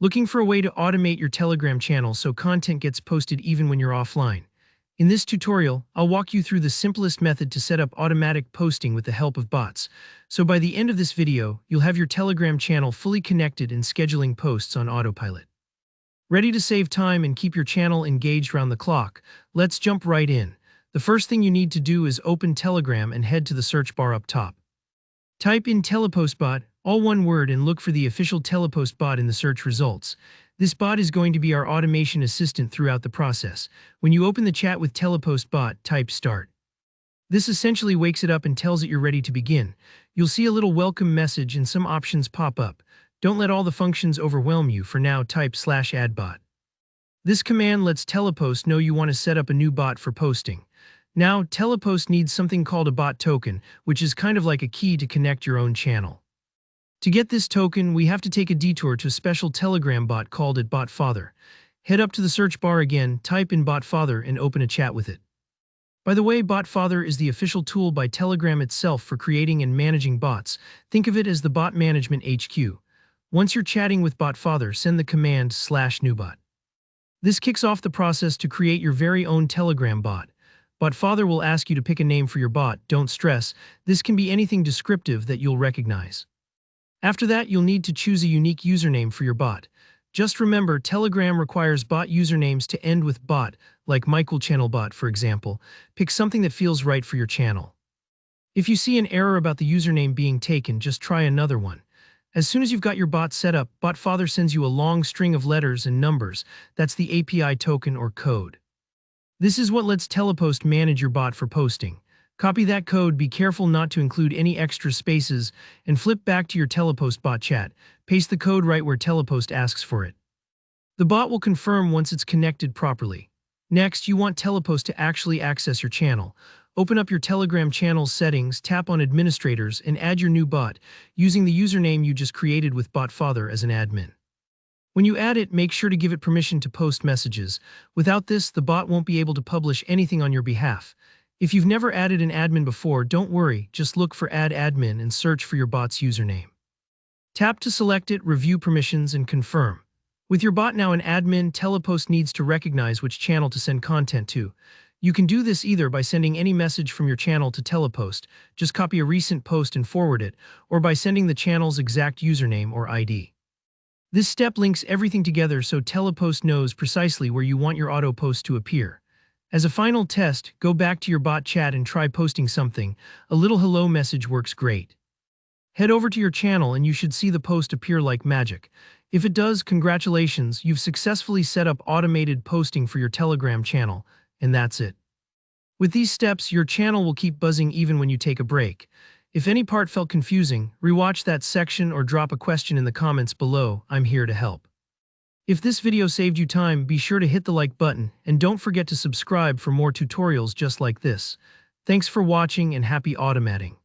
Looking for a way to automate your Telegram channel so content gets posted even when you're offline? In this tutorial, I'll walk you through the simplest method to set up automatic posting with the help of bots. So by the end of this video, you'll have your Telegram channel fully connected and scheduling posts on autopilot. Ready to save time and keep your channel engaged round the clock? Let's jump right in. The first thing you need to do is open Telegram and head to the search bar up top. Type in Telepostbot, all one word, and look for the official Telepost bot in the search results. This bot is going to be our automation assistant throughout the process. When you open the chat with Telepost bot, type start. This essentially wakes it up and tells it you're ready to begin. You'll see a little welcome message and some options pop up. Don't let all the functions overwhelm you. For now, type /addbot. This command lets Telepost know you want to set up a new bot for posting. Now, Telepost needs something called a bot token, which is kind of like a key to connect your own channel. To get this token, we have to take a detour to a special Telegram bot called @BotFather. Head up to the search bar again, type in BotFather, and open a chat with it. By the way, BotFather is the official tool by Telegram itself for creating and managing bots. Think of it as the bot management HQ. Once you're chatting with BotFather, send the command /newbot. This kicks off the process to create your very own Telegram bot. BotFather will ask you to pick a name for your bot. Don't stress, this can be anything descriptive that you'll recognize. After that, you'll need to choose a unique username for your bot. Just remember, Telegram requires bot usernames to end with bot, like MichaelChannelBot, for example. Pick something that feels right for your channel. If you see an error about the username being taken, just try another one. As soon as you've got your bot set up, BotFather sends you a long string of letters and numbers. That's the API token or code. This is what lets Telepost manage your bot for posting. Copy that code, be careful not to include any extra spaces, and flip back to your Telepost bot chat. Paste the code right where Telepost asks for it. The bot will confirm once it's connected properly. Next, you want Telepost to actually access your channel. Open up your Telegram channel settings, tap on Administrators, and add your new bot, using the username you just created with BotFather as an admin. When you add it, make sure to give it permission to post messages. Without this, the bot won't be able to publish anything on your behalf. If you've never added an admin before, don't worry, just look for Add Admin and search for your bot's username. Tap to select it, review permissions, and confirm. With your bot now an admin, Telepost needs to recognize which channel to send content to. You can do this either by sending any message from your channel to Telepost, just copy a recent post and forward it, or by sending the channel's exact username or ID. This step links everything together so Telepost knows precisely where you want your auto post to appear. As a final test, go back to your bot chat and try posting something. A little hello message works great. Head over to your channel and you should see the post appear like magic. If it does, congratulations, you've successfully set up automated posting for your Telegram channel, and that's it. With these steps, your channel will keep buzzing even when you take a break. If any part felt confusing, rewatch that section or drop a question in the comments below. I'm here to help. If this video saved you time, be sure to hit the like button, and don't forget to subscribe for more tutorials just like this. Thanks for watching and happy automating.